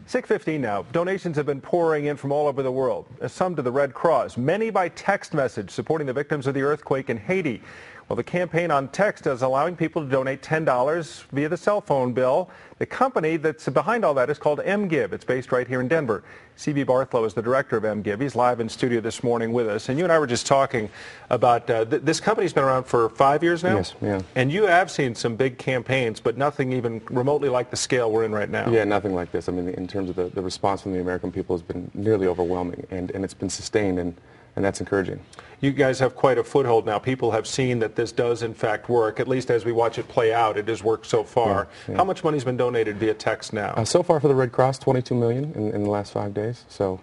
6:15 now. Donations have been pouring in from all over the world, some to the Red Cross, many by text message supporting the victims of the earthquake in Haiti. Well, the campaign on text is allowing people to donate $10 via the cell phone bill. The company that's behind all that is called mGive. It's based right here in Denver. C.B. Barthlow is the director of mGive. He's live in studio this morning with us. And you and I were just talking about this company's been around for 5 years now? Yes, yeah. And you have seen some big campaigns, but nothing even remotely like the scale we're in right now. Yeah, nothing like this. I mean, in terms of the response from the American people has been nearly overwhelming, and it's been sustained, and that's encouraging. You guys have quite a foothold now. People have seen that this does, in fact, work. At least as we watch it play out, it has worked so far. Yeah. How much money has been donated via text now? So far for the Red Cross, $22 million in the last 5 days. So.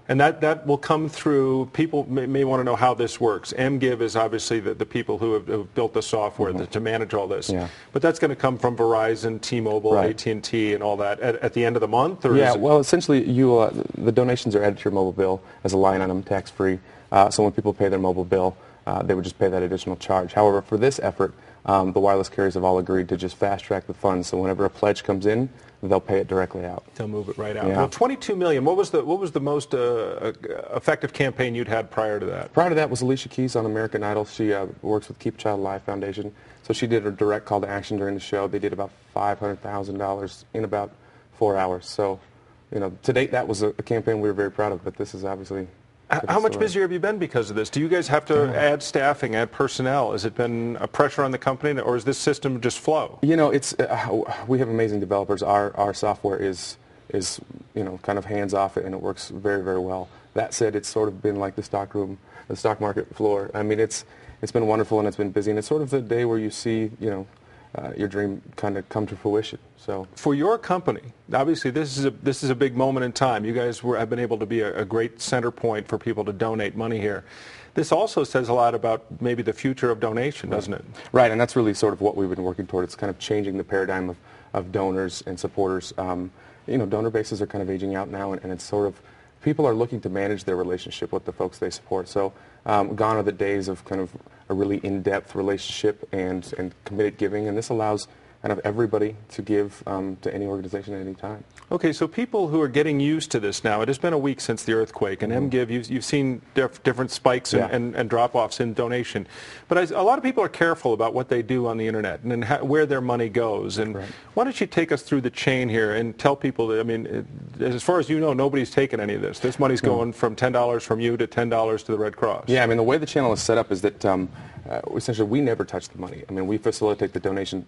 And that will come through, people may want to know how this works. mGive is obviously the people who have built the software to manage all this. Yeah. But that's going to come from Verizon, T-Mobile, right. AT&T, and all that at the end of the month? Or yeah, well, essentially, the donations are added to your mobile bill as a line item, tax-free. So when people pay their mobile bill, they would just pay that additional charge. However, for this effort, the wireless carriers have all agreed to just fast-track the funds. So whenever a pledge comes in, they'll pay it directly out. They'll move it right out. Yeah. Well, $22 million. What was the most effective campaign you'd had prior to that? Prior to that was Alicia Keys on American Idol. She works with Keep Child Alive Foundation. So she did a direct call to action during the show. They did about $500,000 in about 4 hours. So, to date, that was a campaign we were very proud of. But this is obviously. How much busier have you been because of this? Do you guys have to add staffing, add personnel? Has it been a pressure on the company, or is this system just flow? It's we have amazing developers. Our software is kind of hands off, and it works very, very well. That said, it's sort of been like the stock market floor. I mean, it's been wonderful, and it's been busy, and it's sort of the day where you see your dream kind of come to fruition. So for your company, obviously this is a big moment in time. You guys have been able to be a great center point for people to donate money here. This also says a lot about maybe the future of donation, doesn't it? Right, and that's really sort of what we've been working toward. It's kind of changing the paradigm of donors and supporters. Donor bases are kind of aging out now, and it's sort of people are looking to manage their relationship with the folks they support. So gone are the days of kind of a really in-depth relationship and committed giving, and this allows kind of everybody to give to any organization at any time. Okay, so people who are getting used to this now, it has been a week since the earthquake, and mGive, you've seen different spikes and drop-offs in donation. But a lot of people are careful about what they do on the Internet and where their money goes. And why don't you take us through the chain here and tell people that, I mean, as far as you know, nobody's taken any of this. This money's going from $10 from you to $10 to the Red Cross. Yeah, I mean, the way the channel is set up is that essentially we never touch the money. I mean, we facilitate the donation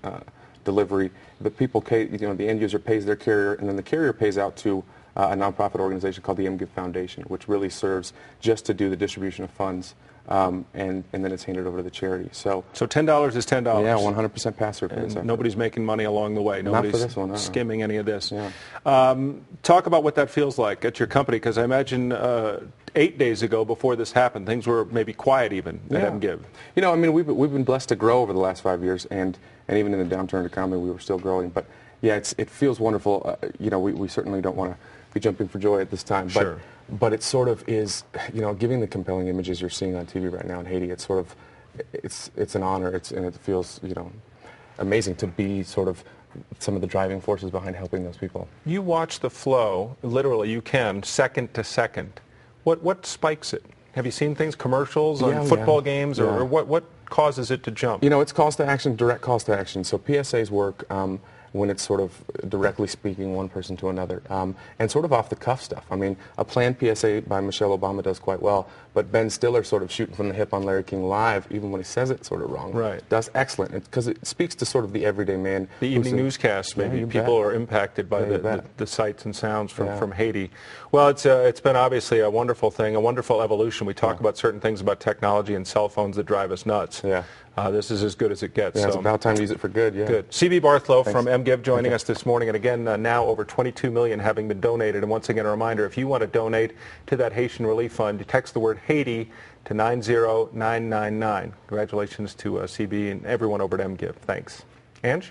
delivery. The people pay, the end user pays their carrier, and then the carrier pays out to a nonprofit organization called the mGive Foundation, which really serves just to do the distribution of funds, and then it's handed over to the charity. So $10 is $10. Yeah, 100% pass-through. Nobody's making money along the way. Nobody's Not for this one, skimming any of this. Yeah. Talk about what that feels like at your company, because I imagine 8 days ago, before this happened, things were maybe quiet even at mGive. I mean, we've been blessed to grow over the last 5 years, and even in the downturn economy, we were still growing. But yeah, it feels wonderful. We certainly don't want to be jumping for joy at this time. Sure. But it sort of is, giving the compelling images you're seeing on TV right now in Haiti. It's sort of, it's an honor. And it feels, amazing to be sort of some of the driving forces behind helping those people. You watch the flow, literally. You can second to second. What spikes it? Have you seen things, commercials on football games, or what causes it to jump? It's calls to action, direct calls to action. So PSAs work when it's sort of directly speaking one person to another, and sort of off-the-cuff stuff. I mean, a planned PSA by Michelle Obama does quite well, but Ben Stiller sort of shooting from the hip on Larry King Live, even when he says it sort of wrong, does excellent, because it speaks to sort of the everyday man. The evening newscasts, maybe people are impacted by the sights and sounds from Haiti. Well, it's been obviously a wonderful thing, a wonderful evolution. We talk about certain things about technology and cell phones that drive us nuts. Yeah. This is as good as it gets. Yeah, it's about time to use it for good. Yeah. Good. C.B. Barthlow from mGive joining us this morning, and again, now over $22 million having been donated. And once again, a reminder: if you want to donate to that Haitian Relief Fund, you text the word Haiti to 90999. Congratulations to C.B. and everyone over at mGive. Thanks. Ange?